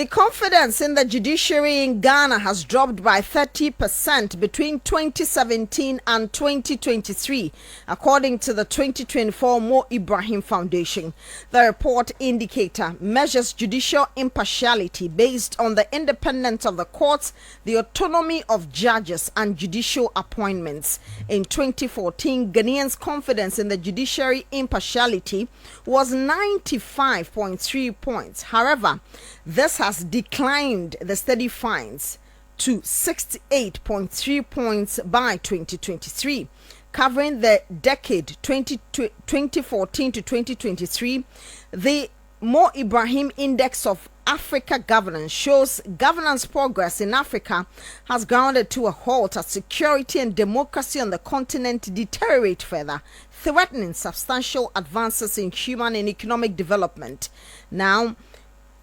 The confidence in the judiciary in Ghana has dropped by 30% between 2017 and 2023, according to the 2024 Mo Ibrahim Foundation. The report indicator measures judicial impartiality based on the independence of the courts, the autonomy of judges, and judicial appointments. In 2014, Ghanaians' confidence in the judiciary impartiality was 95.3 points. However, this has declined, the study finds, to 68.3 points by 2023. Covering the decade 2014 to 2023, the Mo Ibrahim Index of Africa Governance shows governance progress in Africa has grounded to a halt as security and democracy on the continent deteriorate further, threatening substantial advances in human and economic development. Now,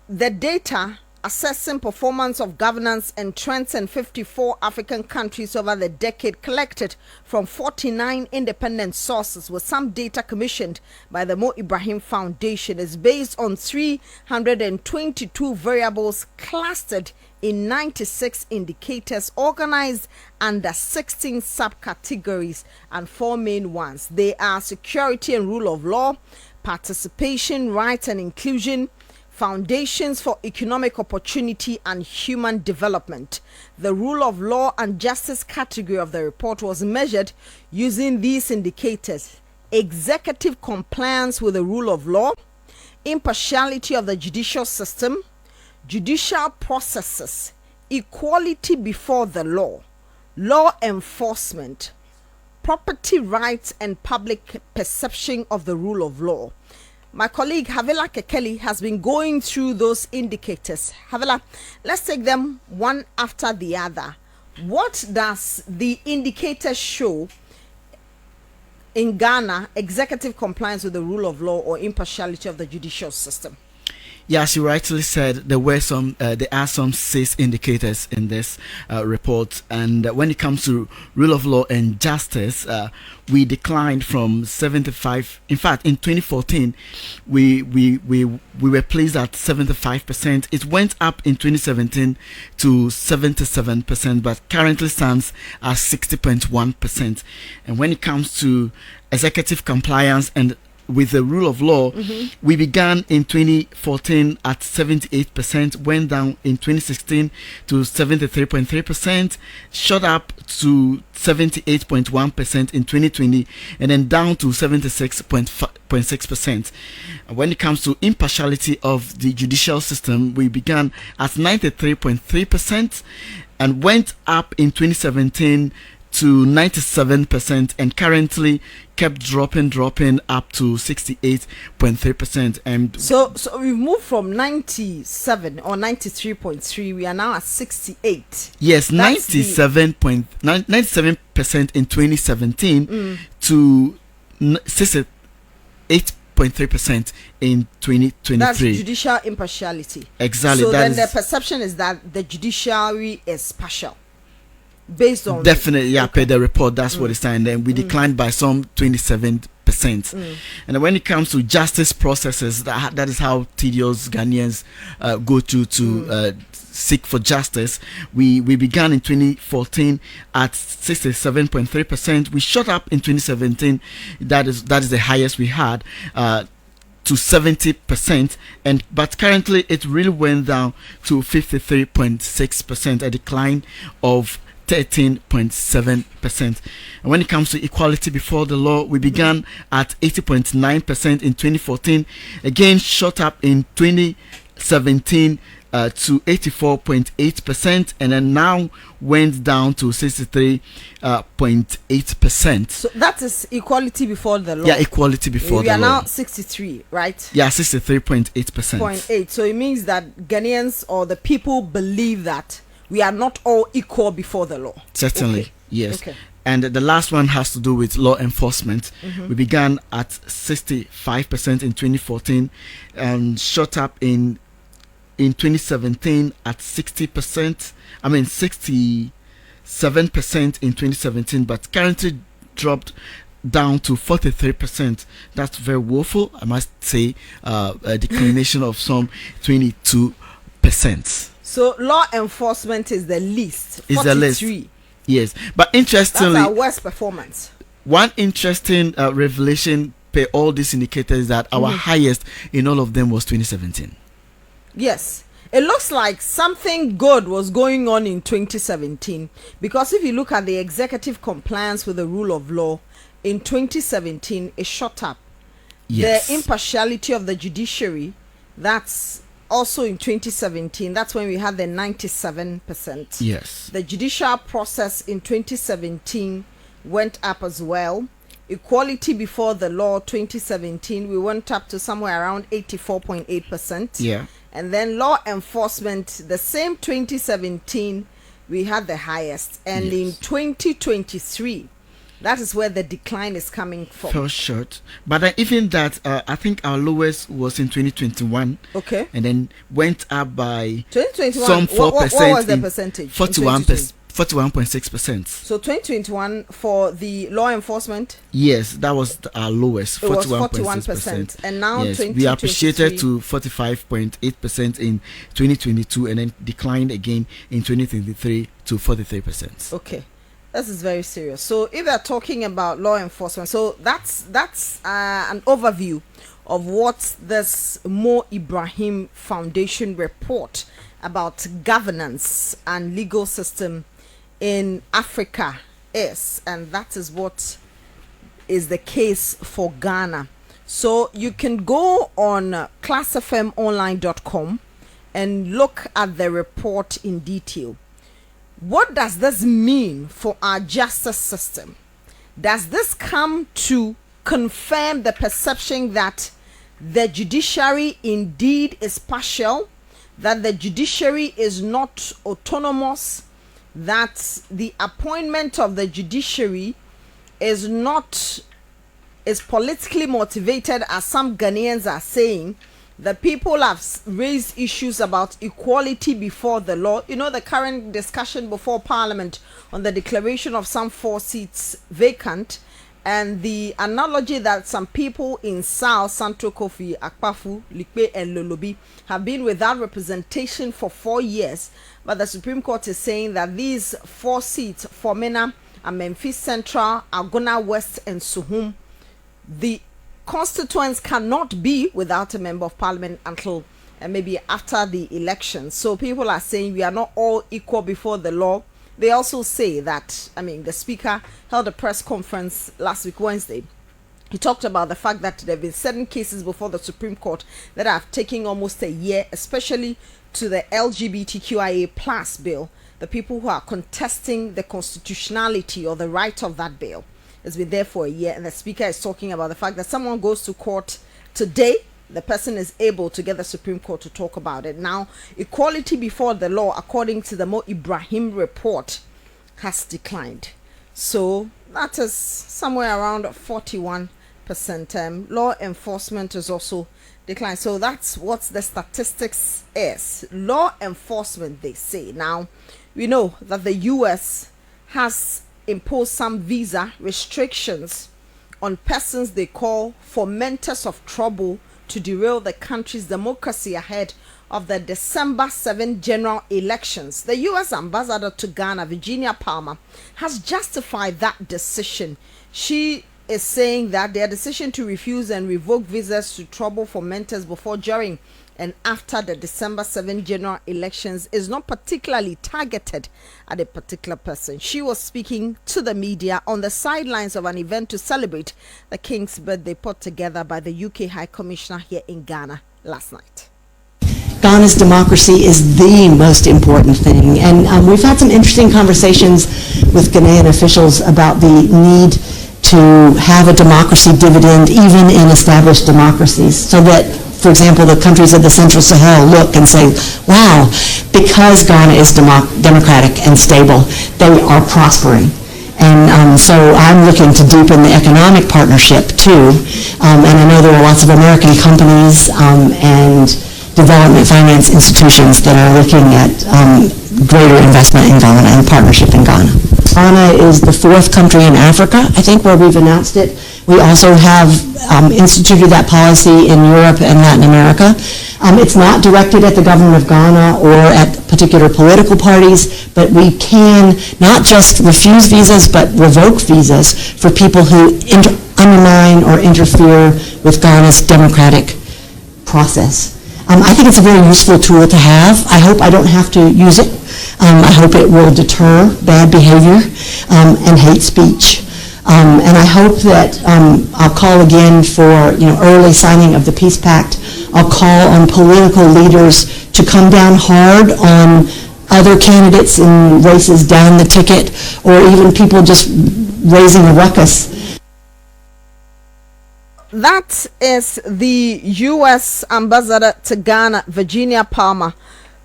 the data assessing performance of governance and trends in 54 African countries over the decade collected from 49 independent sources, with some data commissioned by the Mo Ibrahim Foundation, is based on 322 variables clustered in 96 indicators organized under 16 subcategories and 4 main ones. They are security and rule of law, participation, rights and inclusion, foundations for economic opportunity, and human development. The rule of law and justice category of the report was measured using these indicators: executive compliance with the rule of law, impartiality of the judicial system, judicial processes, equality before the law, law enforcement, property rights, and public perception of the rule of law. My colleague Havila Kekeli has been going through those indicators. Havila, let's take them one after the other. What does the indicator show in Ghana, executive compliance with the rule of law or impartiality of the judicial system? Yeah, as you rightly said, there are some 6 indicators in this report, and when it comes to rule of law and justice, we declined from 75. In fact, in 2014, we were placed at 75%. It went up in 2017 to 77%, but currently stands at 60.1%. And when it comes to executive compliance and with the rule of law, we began in 2014 at 78%, went down in 2016 to 73.3%, shot up to 78.1% in 2020, and then down to 76.6%. When it comes to impartiality of the judicial system, we began at 93.3% and went up in 2017 to 97%, and currently kept dropping up to 68.3%. And so we've moved from 97 or 93.3. We are now at 68. Yes, 97% in 2017 to 68.3% in 2023. That's judicial impartiality. Exactly. So then the perception is that the judiciary is partial. Based on definitely, yeah, per the report, that's what it's saying. Then we declined by some 27%. And when it comes to justice processes, that is how tedious Ghanaians go to seek for justice. We began in 2014 at 67.3%. We shot up in 2017. That is the highest we had. To 70%, but currently it really went down to 53.6%, a decline of 13.7%. And when it comes to equality before the law, we began at 80.9% in 2014, again shot up in 2017 to 84.8%, and then now went down to 63.8%. So that is equality before the law. Yeah, equality before the law. We are now 63, right? Yeah, 63.8%. 0.8. So it means that Ghanaians or the people believe that we are not all equal before the law. Certainly, okay. Yes. Okay. And the last one has to do with law enforcement. We began at 65% in 2014 and shot up in 2017 at 60%. I mean 67% in 2017, but currently dropped down to 43%. That's very woeful, I must say. A declination of some 22%. percent. So law enforcement is the least. Is the least. Yes, but interestingly, that's our worst performance. One interesting revelation per all these indicators is that our highest in all of them was 2017. Yes. It looks like something good was going on in 2017, because if you look at the executive compliance with the rule of law in 2017, it shot up. Yes. The impartiality of the judiciary, that's also in 2017. That's when we had the 97%. Yes. The judicial process in 2017 went up as well. Equality before the law 2017, we went up to somewhere around 84.8%. Yeah. And then law enforcement, the same 2017, we had the highest. And in 2023, that is where the decline is coming from. Fell short. But even that, I think our lowest was in 2021. Okay. And then went up by 2021, some 4%. what was the percentage? 41.6%. So 2021 for the law enforcement? Yes, that was our lowest. It was 41%. And now yes, we appreciated to 45.8% in 2022 and then declined again in 2023 to 43%. Okay. This is very serious. So if they're talking about law enforcement, so that's an overview of what this Mo Ibrahim Foundation report about governance and legal system in Africa is, and that is what is the case for Ghana. So you can go on classfmonline.com and look at the report in detail. What does this mean for our justice system? Does this come to confirm the perception that the judiciary indeed is partial, that the judiciary is not autonomous, that the appointment of the judiciary is politically motivated, as some Ghanaians are saying? The people have raised issues about equality before the law. You know, the current discussion before Parliament on the declaration of some 4 seats vacant, and the analogy that some people in South, Santo Kofi, Akpafu, Likpe, and Lolobi have been without representation for 4 years. But the Supreme Court is saying that these 4 seats, Formena and Memphis Central, Agona West, and Suhum, the constituents cannot be without a member of parliament until maybe after the election. So people are saying we are not all equal before the law. They also say that, the speaker held a press conference last week, Wednesday. He talked about the fact that there have been certain cases before the Supreme Court that have taken almost a year, especially to the LGBTQIA plus bill, the people who are contesting the constitutionality or the right of that bill. It's been there for a year, and the speaker is talking about the fact that someone goes to court today, the person is able to get the Supreme Court to talk about it. Now, equality before the law, according to the Mo Ibrahim report, has declined. So that is somewhere around 41%. Law enforcement is also declined. So that's what the statistics is. Law enforcement, they say. Now, we know that the US has impose some visa restrictions on persons they call fomenters of trouble to derail the country's democracy ahead of the December 7 general elections. The U.S. ambassador to Ghana, Virginia Palmer, has justified that decision. She is saying that their decision to refuse and revoke visas to trouble fomenters before, during, and after the December 7 general elections is not particularly targeted at a particular person. She was speaking to the media on the sidelines of an event to celebrate the King's birthday put together by the UK High Commissioner here in Ghana last night. Ghana's democracy is the most important thing, and we've had some interesting conversations with Ghanaian officials about the need to have a democracy dividend even in established democracies, so that, for example, the countries of the Central Sahel look and say, wow, because Ghana is democratic and stable, they are prospering. And so I'm looking to deepen the economic partnership too. And I know there are lots of American companies and development finance institutions that are looking at greater investment in Ghana and partnership in Ghana. Ghana is the 4th country in Africa, I think, where we've announced it. We also have instituted that policy in Europe and Latin America. It's not directed at the government of Ghana or at particular political parties, but we can not just refuse visas, but revoke visas for people who undermine or interfere with Ghana's democratic process. I think it's a very useful tool to have. I hope I don't have to use it. I hope it will deter bad behavior and hate speech. And I hope that I'll call again for early signing of the Peace Pact. I'll call on political leaders to come down hard on other candidates in races down the ticket, or even people just raising a ruckus. That is the U.S. Ambassador to Ghana, Virginia Palmer.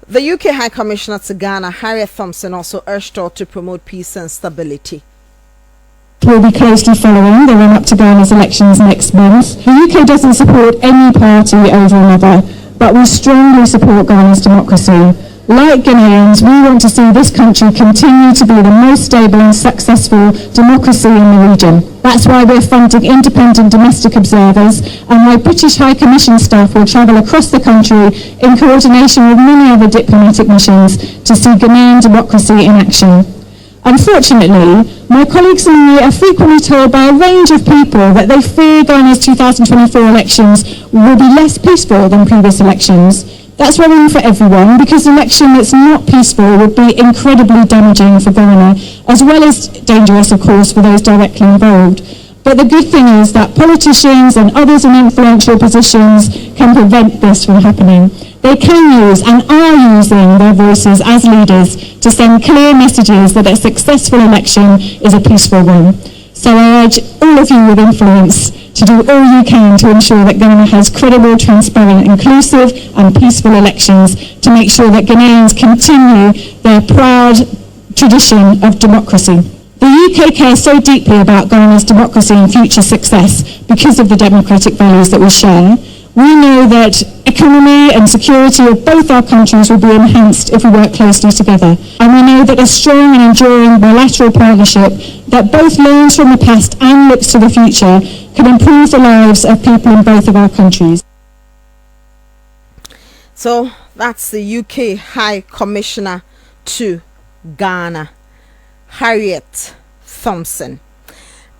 The UK High Commissioner to Ghana, Harriet Thompson, also urged her to promote peace and stability. We'll be closely following the run-up to Ghana's elections next month. The UK doesn't support any party over another, but we strongly support Ghana's democracy. Like Ghanaians, we want to see this country continue to be the most stable and successful democracy in the region. That's why we're funding independent domestic observers, and why British High Commission staff will travel across the country in coordination with many other diplomatic missions to see Ghanaian democracy in action. Unfortunately, my colleagues and I are frequently told by a range of people that they fear Ghana's 2024 elections will be less peaceful than previous elections. That's worrying for everyone, because an election that's not peaceful would be incredibly damaging for Ghana, as well as dangerous, of course, for those directly involved. But the good thing is that politicians and others in influential positions can prevent this from happening. They can use and are using their voices as leaders to send clear messages that a successful election is a peaceful one. So I urge all of you with influence to do all you can to ensure that Ghana has credible, transparent, inclusive and peaceful elections, to make sure that Ghanaians continue their proud tradition of democracy. The UK cares so deeply about Ghana's democracy and future success because of the democratic values that we share. We know that economy and security of both our countries will be enhanced if we work closely together. And we know that a strong and enduring bilateral partnership that both learns from the past and looks to the future can improve the lives of people in both of our countries. So that's the UK High Commissioner to Ghana, Harriet Thompson.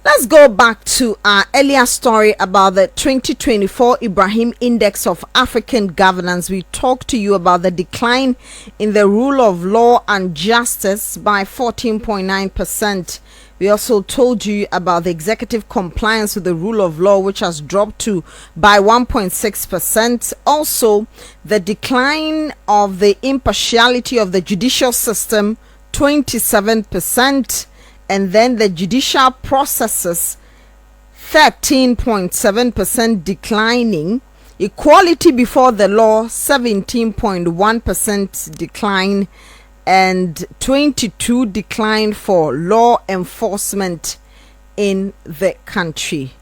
Let's go back to our earlier story about the 2024 Ibrahim Index of African Governance. We talked to you about the decline in the rule of law and justice by 14.9%. We also told you about the executive compliance with the rule of law, which has dropped by 1.6%. Also, the decline of the impartiality of the judicial system, 27%. And then the judicial processes, 13.7% declining. Equality before the law, 17.1% decline. And 22 decline for law enforcement in the country.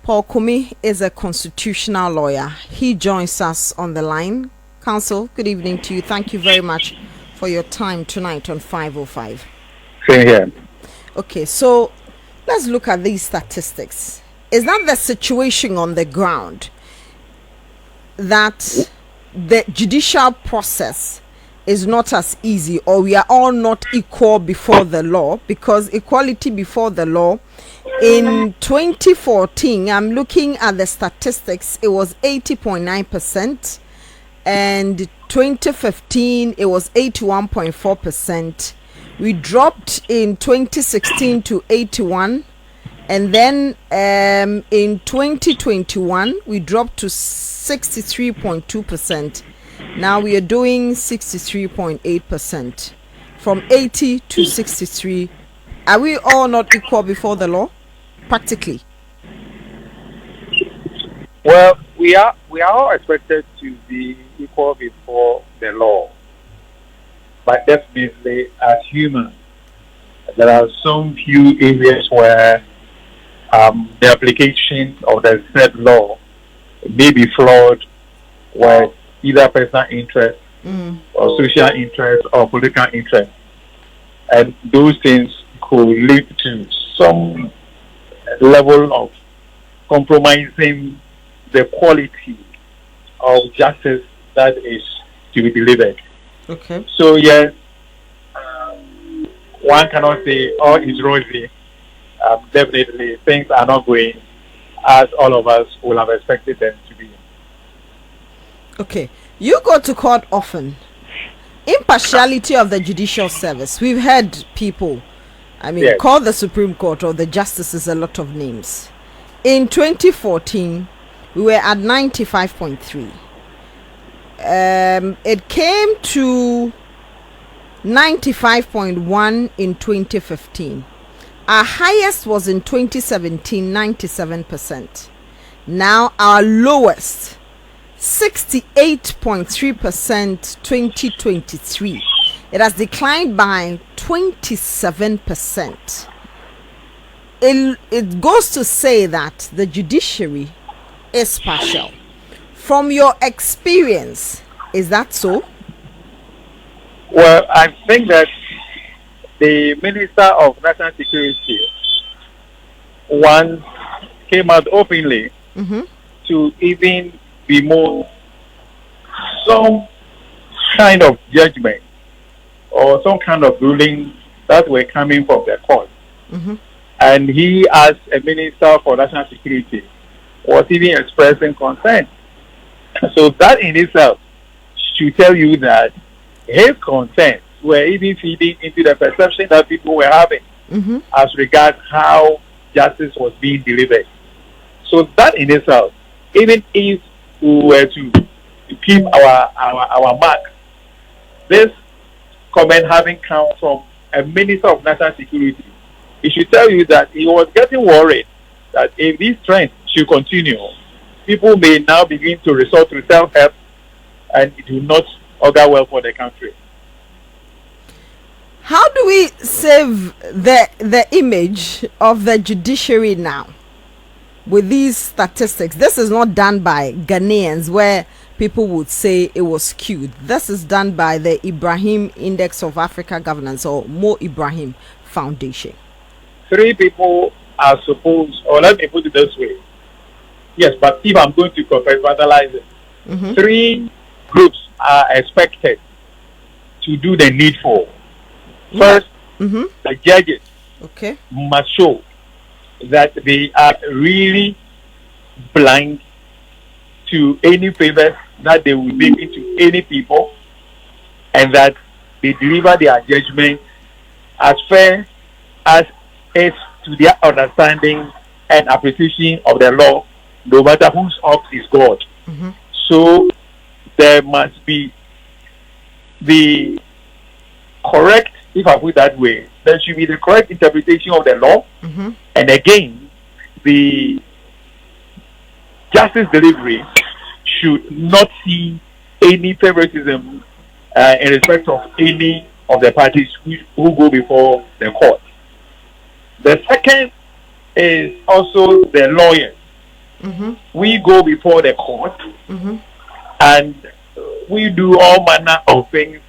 Paul Kumi is a constitutional lawyer. He joins us on the line. Counsel, good evening to you. Thank you very much for your time tonight on 505. Same here. Okay, so let's look at these statistics. Is that the situation on the ground, that the judicial process is not as easy, or we are all not equal before the law? Because equality before the law in 2014, I'm looking at the statistics, it was 80.9%, and 2015 it was 81.4%. We dropped in 2016 to 81, and then in 2021 we dropped to 63.2%. Now we are doing 63.8%, from 80 to 63. Are we all not equal before the law, practically? Well, we are all expected to be equal before the law. But definitely, as humans, there are some few areas where the application of the said law may be flawed, where either personal interest or social interest or political interest and those things could lead to some level of compromising the quality of justice that is to be delivered. Okay. So yes, one cannot say all is rosy. Definitely, things are not going as all of us would have expected them to be. Okay. You go to court often. Impartiality of the judicial service. We've heard people, Yes. call the Supreme Court or the justices a lot of names. In 2014, we were at 95.3. It came to 95.1 in 2015. Our highest was in 2017, 97%. Now our lowest, 68.3%, 2023. It has declined by 27%. It goes to say that the judiciary is partial. From your experience, is that so? Well, I think that the Minister of National Security once came out openly to even bemoan some kind of judgment or some kind of ruling that were coming from the court. And he, as a Minister for National Security, was even expressing concern. So that in itself should tell you that his concerns were even feeding into the perception that people were having as regards how justice was being delivered. So that in itself, even if we were to keep our mark, this comment having come from a Minister of National Security, it should tell you that he was getting worried that if this trend should continue, people may now begin to resort to self-help and it will not augur well for the country. How do we save the image of the judiciary now with these statistics? This is not done by Ghanaians where people would say it was skewed. This is done by the Ibrahim Index of Africa Governance or Mo Ibrahim Foundation. 3 people are supposed, or let me put it this way. Yes, but if I'm going to compartmentalize it, 3 groups are expected to do the needful. First, the judges must show that they are really blind to any favors that they will make into any people, and that they deliver their judgment as fair as is to their understanding and appreciation of the law, no matter whose ox is God. So there must be the correct, if I put it that way, there should be the correct interpretation of the law, and again, the justice delivery should not see any favoritism in respect of any of the parties who go before the court. The second is also the lawyers. We go before the court and we do all manner of things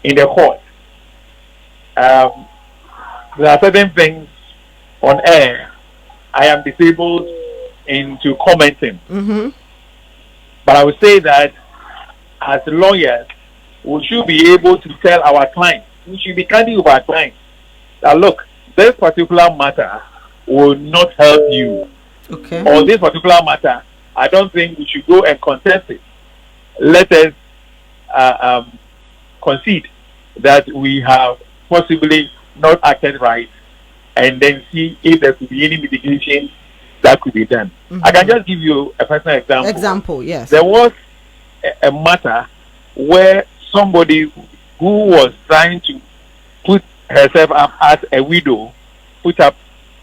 in the court. There are certain things on air I am disabled into commenting. But I would say that as lawyers, we should be able to tell our clients, we should be candid with our clients, that look, this particular matter will not help you. Or this particular matter, I don't think we should go and contest it. Let us concede that we have possibly not acted right, and then see if there could be any mitigation that could be done. I can just give you a personal example. Yes. There was a matter where somebody who was trying to put herself up as a widow put up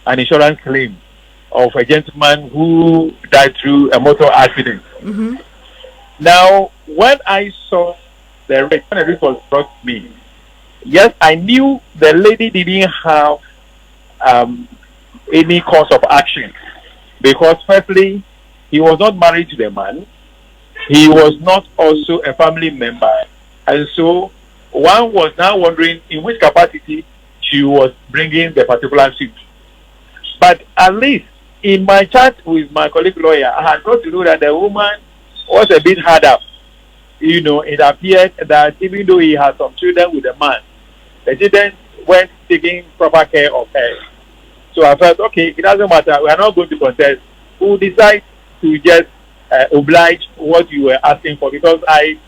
an insurance claim of a gentleman who died through a motor accident. Now, when I saw the rate, when the rate was brought to me, yes, I knew the lady didn't have any cause of action, because firstly, he was not married to the man, he was not also a family member, and so one was now wondering in which capacity she was bringing the particular suit. But at least in my chat with my colleague lawyer, I had got to know that the woman was a bit hard up. You know, it appeared that even though he had some children with the man, the children weren't taking proper care of her. So I felt, okay, it doesn't matter. We are not going to contest. We'll decide to just oblige what you were asking for, because I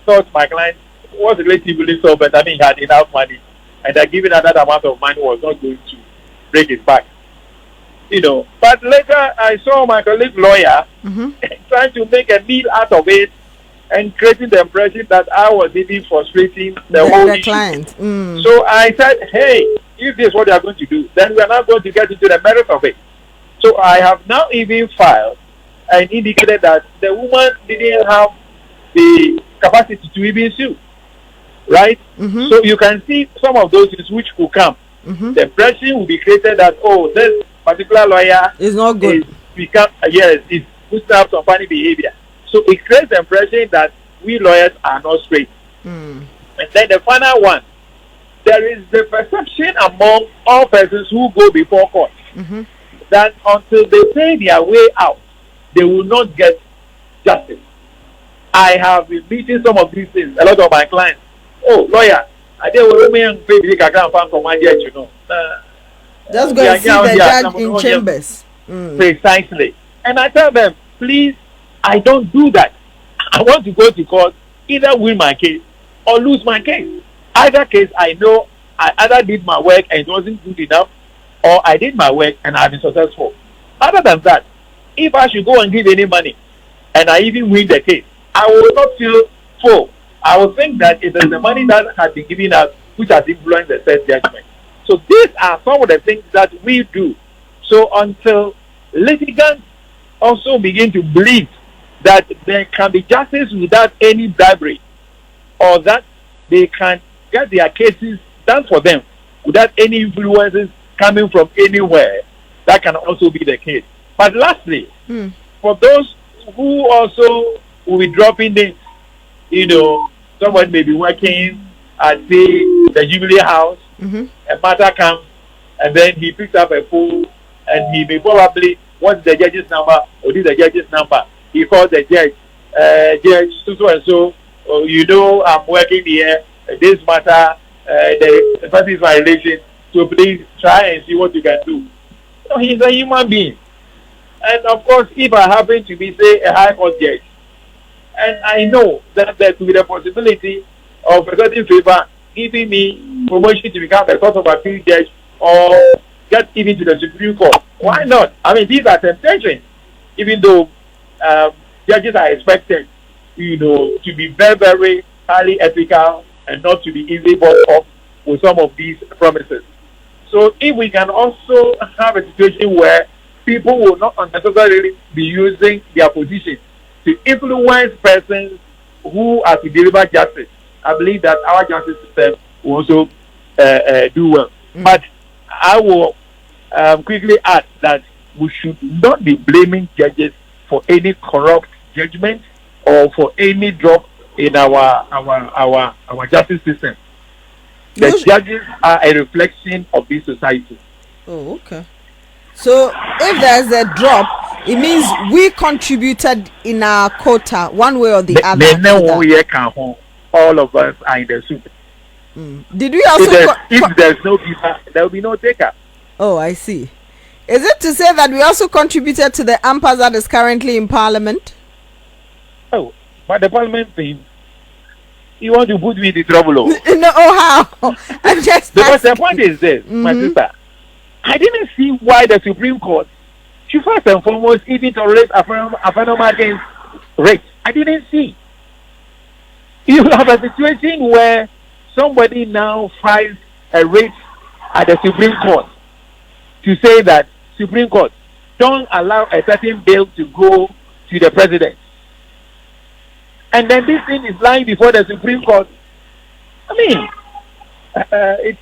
thought my client was relatively solvent. I mean, he had enough money, and that giving her that amount of money was not going to break his back. You know, but later I saw my colleague lawyer trying to make a meal out of it and creating the impression that I was even frustrating the whole issue. Client. So I said, hey, if this is what you are going to do, then we are not going to get into the merit of it. So I have now even filed and indicated that the woman didn't have the capacity to even sue. Right? So you can see some of those things which could come. The impression will be created that, oh, this particular lawyer is not good. Is puts up some funny behavior. So it creates the impression that we lawyers are not straight. And then the final one, there is the perception among all persons who go before court that until they pay their way out, they will not get justice. I have been meeting some of these things. A lot of my clients, oh, lawyer, I didn't pay the account from my judge, you know. Just go and see the judge in chambers. Precisely. And I tell them, please, I don't do that. I want to go to court, either win my case or lose my case. Either case, I know I either did my work and it wasn't good enough, or I did my work and I've been successful. Other than that, if I should go and give any money and I even win the case, I will not feel full. I will think that it is the money that has been given us which has influenced the said judgment. So these are some of the things that we do. So until litigants also begin to believe that there can be justice without any bribery, or that they can get their cases done for them without any influences coming from anywhere, that can also be the case. But lastly, for those who also will be dropping this, you know, someone may be working at the Jubilee House, a matter comes, and then he picks up a phone, and he may probably, what's the judge's number, or this is the judge's number. He calls the judge, judge, so and so, oh, you know, I'm working here, this matter, the person is violation, so please try and see what you can do. So he's a human being. And of course, if I happen to be, say, a high court judge, and I know that there could be the possibility of a certain favor giving me promotion to become a court of appeal judge, or get even to the Supreme Court, why not? I mean, these are temptations, even though judges are expected, you know, to be very, very highly ethical and not to be easily bought off with some of these promises. So if we can also have a situation where people will not unnecessarily be using their position to influence persons who are to deliver justice, I believe that our justice system will also do well. But I will quickly add that we should not be blaming judges for any corrupt judgment or for any drop in our justice system. The judges are a reflection of this society. Oh, okay. So if there's a drop, it means we contributed in our quota one way or the other. All of us are in the soup. Did we also? If there's no giver, there will be no taker. Oh, I see. Is it to say that we also contributed to the impasse that is currently in Parliament? Oh, but the Parliament thing, you want to put me in trouble? No, how? I'm just because the point is this, my sister. I didn't see why the Supreme Court should first and foremost even tolerate a phenomenon against rape. I didn't see. You have a situation where somebody now files a rape at the Supreme Court to say that Supreme Court don't allow a certain bill to go to the president. And then this thing is lying before the Supreme Court. I mean,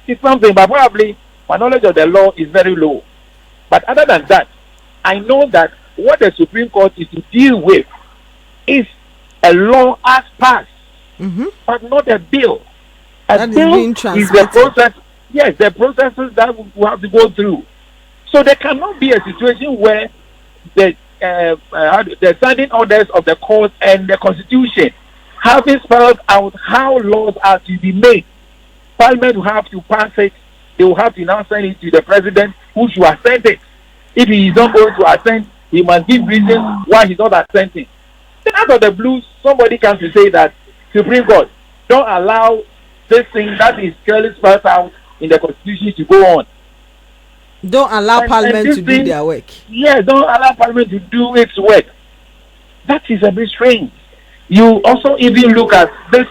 it's something, but probably my knowledge of the law is very low. But other than that, I know that what the Supreme Court is to deal with is a law as passed, but not a bill. A bill is the process. Yes, the processes that we have to go through. So there cannot be a situation where the standing orders of the court and the constitution having spelled out how laws are to be made. Parliament will have to pass it. They will have to now send it to the president, who should assent it. If he is not going to assent, he must give reason why he's not assenting. Then out of the blue, somebody comes to say that Supreme Court, don't allow this thing that is clearly spelled out in the constitution to go on. Don't allow Parliament to do their work. Yes, don't allow Parliament to do its work. That is a bit strange. You also even look at this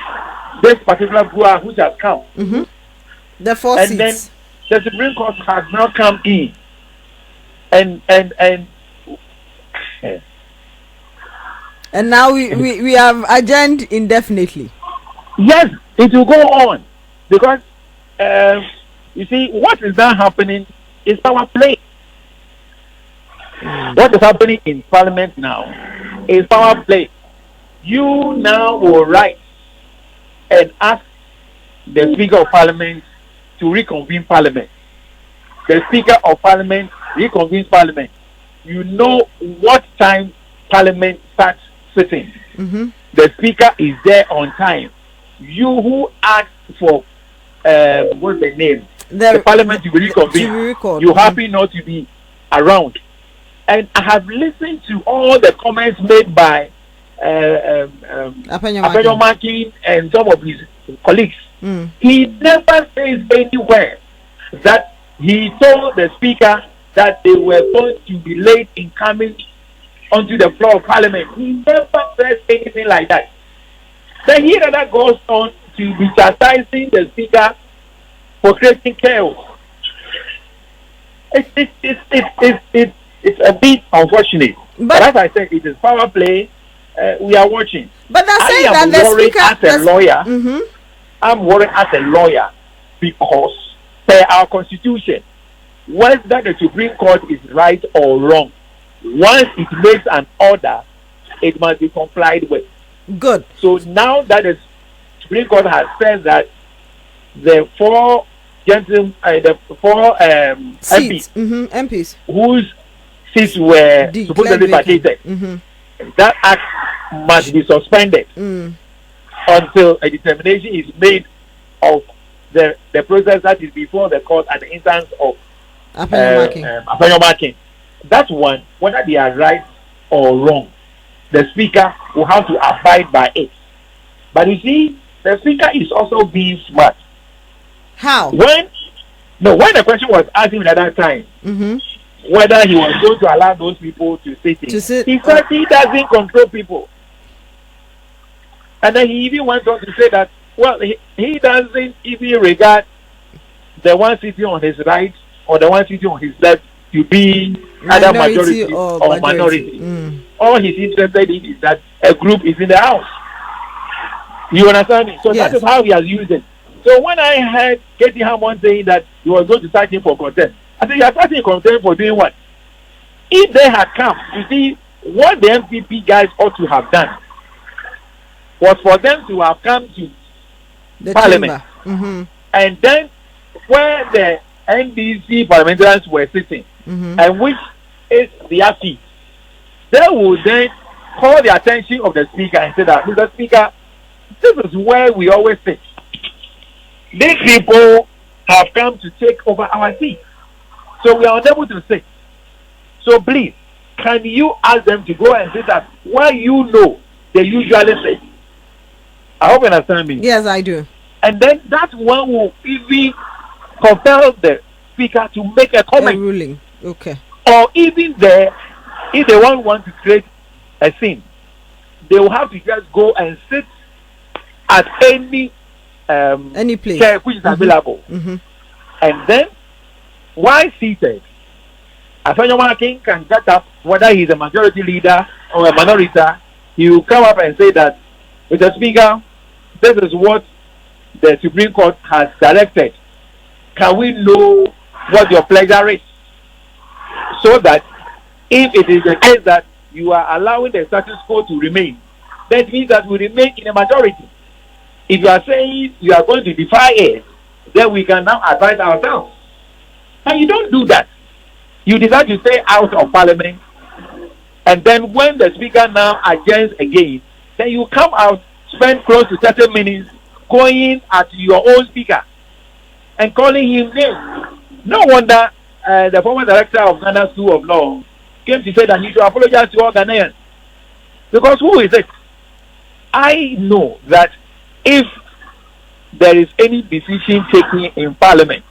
particular Bua which has come. Mm-hmm. The 4 and seats. Then the Supreme Court has now come in. And now we have adjourned indefinitely. Yes, it will go on. Because you see, what is now happening is power play. What is happening in Parliament now is power play. You now will write and ask the Speaker of Parliament to reconvene Parliament. The Speaker of Parliament reconvenes Parliament. You know what time Parliament starts sitting. Mm-hmm. The Speaker is there on time. You who asked for what's the name? The Parliament to be reconvened. You happy not to be around. And I have listened to all the comments made by Apenyomakin and some of his colleagues. Mm. He never says anywhere that he told the Speaker that they were going to be late in coming onto the floor of Parliament. He never says anything like that. Then he rather goes on to be chastising the Speaker for creating chaos. It's a bit unfortunate. But as I said, it is power play. We are watching. But they're saying that the Speaker, as a lawyer, mm-hmm. I'm worried as a lawyer because per our constitution, whether the Supreme Court is right or wrong, once it makes an order, it must be complied with. Good. So now that the Supreme Court has said that the four MPs, mm-hmm. MPs whose seats were supposedly vacated, mm-hmm. that act must be suspended until a determination is made of the process that is before the court at the instance of Apenyomakin. That one, whether they are right or wrong, the Speaker will have to abide by it. But you see, the Speaker is also being smart. How? When the question was asked him at that time, mm-hmm. whether he was going to allow those people to sit in, he said he doesn't control people. And then he even went on to say that, well, he doesn't even regard the one sitting on his right or the one sitting on his left to be either majority or minority. All he's interested in is that a group is in the house. You understand me? So yes. That is how he has used it. So when I heard Katie Hammond saying that he was going to cite him for contempt, I said, you are citing contempt for doing what? If they had come, you see, what the NPP guys ought to have done was for them to have come to the Parliament. Mm-hmm. And then where the NDC parliamentarians were sitting, mm-hmm. and which is their seat, they would then call the attention of the Speaker and say that, Mr. Speaker, this is where we always sit. These people have come to take over our seat. So we are unable to sit. So please, can you ask them to go and sit at where you know they usually sit? I hope you understand me. Yes, I do. And then that one will even compel the Speaker to make a comment. A ruling. Okay. Or even there, if they want to create a scene, they will have to just go and sit at any place chair which is mm-hmm. available. Mm-hmm. And then, while seated, Apenyomakin can get up, whether he's a majority leader or a minority, he will come up and say that, Mr. Speaker, this is what the Supreme Court has directed. Can we know what your pleasure is? So that if it is the case that you are allowing the status quo to remain, that means that we remain in a majority. If you are saying you are going to defy it, then we can now advise ourselves. And you don't do that. You decide to stay out of Parliament, and then when the Speaker now adjourns again, then you come out, spend close to 30 minutes going at your own Speaker and calling him names. No wonder the former director of Ghana School of Law came to say that he should apologize to all Ghanaians. Because who is it? I know that if there is any decision taken in Parliament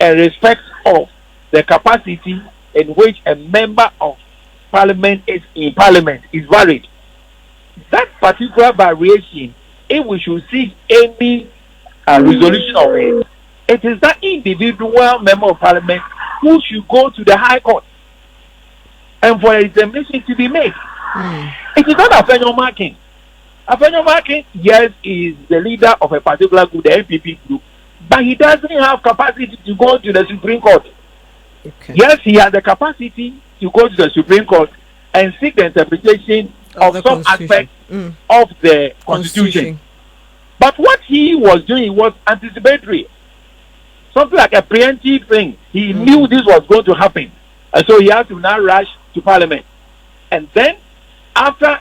in respect of the capacity in which a member of Parliament is in Parliament is valid, that particular variation, if we should seek any resolution of it, it is that individual member of Parliament who should go to the High Court and for a determination to be made. It is not Afenyo Marking. Afenyo Marking, yes, is the leader of a particular group, the NPP group, but he doesn't have capacity to go to the Supreme Court. Okay. Yes, he has the capacity to go to the Supreme Court and seek the interpretation of some aspect of the Constitution. But what he was doing was anticipatory. Something like a preemptive thing. He knew this was going to happen. And so he had to now rush to Parliament. And then, after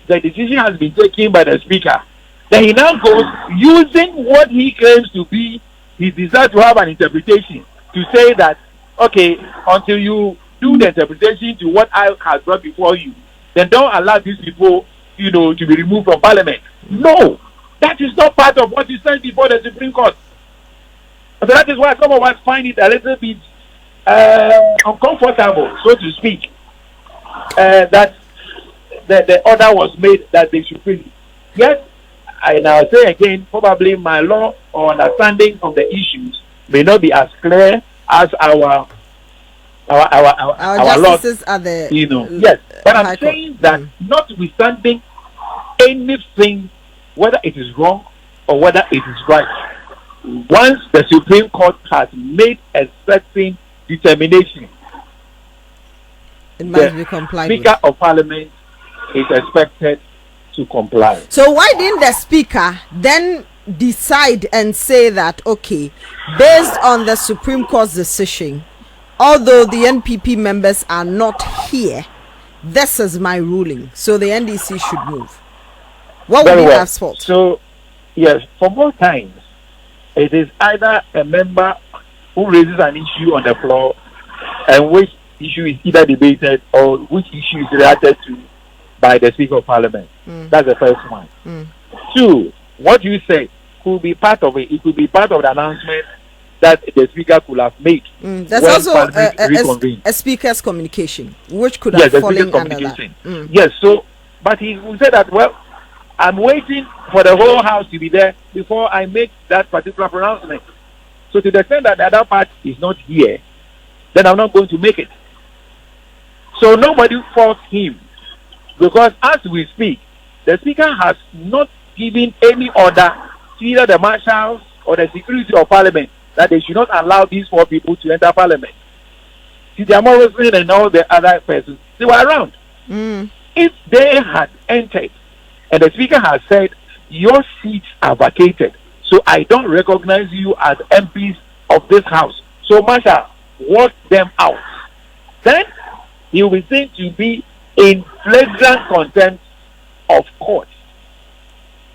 the decision has been taken by the Speaker, then he now goes using what he claims to be his desire to have an interpretation to say that, okay, until you do the interpretation to what I have brought before you, then don't allow these people, to be removed from Parliament. No, that is not part of what you sent before the Supreme Court. So that is why some of us find it a little bit uncomfortable, so to speak, that the order was made that they should free. Yes, I now say again, probably my law or understanding of the issues may not be as clear as our justices are the yes, but I'm saying that notwithstanding anything, whether it is wrong or whether it is right, once the Supreme Court has made a certain determination, it must be complied Speaker with. of Parliament is expected to comply. So why didn't the Speaker then decide and say that, okay, based on the Supreme Court's decision, although the NPP members are not here, this is my ruling, so the NDC should move? What would be that fault? So, yes, for more times, it is either a member who raises an issue on the floor and which issue is either debated or which issue is reacted to by the Speaker of Parliament. That's the first one. 2, what you say could be part of it. It could be part of the announcement that the Speaker could have made. There's also a Speaker's communication, which could have fallen under that. Yes, so, but he will say that, well, I'm waiting for the whole House to be there before I make that particular pronouncement. So to the extent that the other part is not here, then I'm not going to make it. So nobody faults him, because as we speak, the Speaker has not given any order to either the marshals or the security of Parliament that they should not allow these 4 people to enter Parliament. See, the Morrison and all the other persons, they were around. If they had entered and the Speaker has said, your seats are vacated, so I don't recognize you as MPs of this House, so Marshal, walk them out, then he will be seen to be in flagrant contempt of court.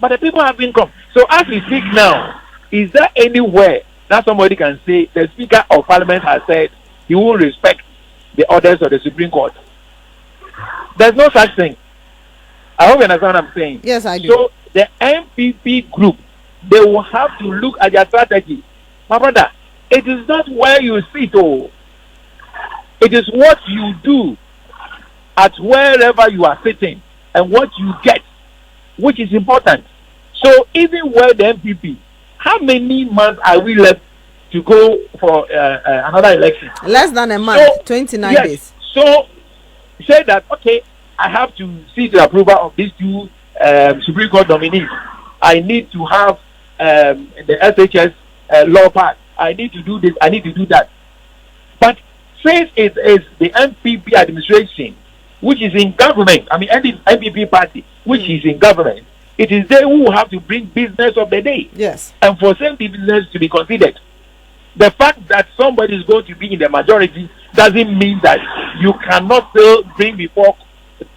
But the people have been come. So as we speak now, is there anywhere that somebody can say the Speaker of Parliament has said he will respect the orders of the Supreme Court? There's no such thing. I hope you understand what I'm saying. Yes, I do. So the NPP group, they will have to look at their strategy. My brother, it is not where you sit, it is what you do at wherever you are sitting and what you get, which is important. So even where the NPP, how many months are we left to go for another election? Less than a month, 29 days. So say that, okay, I have to see the approval of these 2 Supreme Court nominees. I need to have the SHS law pass. I need to do this, I need to do that. But since it is the NPP administration, which is in government, I mean NPP party, which is in government, it is they who have to bring business of the day. Yes. And for certain business to be considered. the fact that somebody is going to be in the majority doesn't mean that you cannot still bring before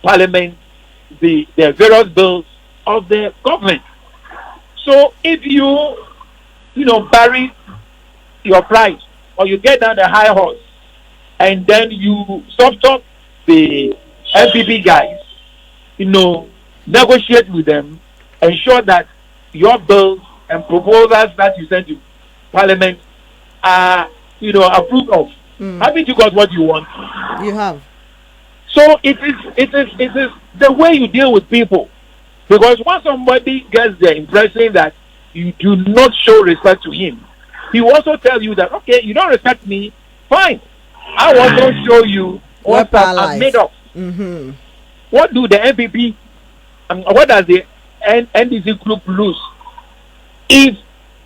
Parliament the various bills of the government. So if you bury your pride, or you get down the high horse, and then you talk the NPP guys, negotiate with them, ensure that your bills and proposals that you send to Parliament are, approved of. Haven't you got what you want? You have. So it is the way you deal with people. Because once somebody gets the impression that you do not show respect to him, he will also tell you that, okay, you don't respect me, fine. I will also show you what I'm made of. Mm-hmm. What do the NPP, what does the NDC group lose if,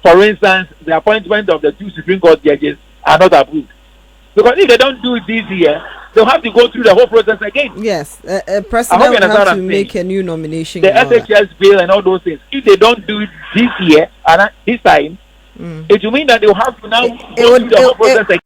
for instance, the appointment of the 2 Supreme Court judges are not approved? Because if they don't do it this year, they'll have to go through the whole process again. Yes, President will have to make a new nomination. The SHS bill and all those things. If they don't do it this year and this time, it will mean that they'll have to now go through the whole process again.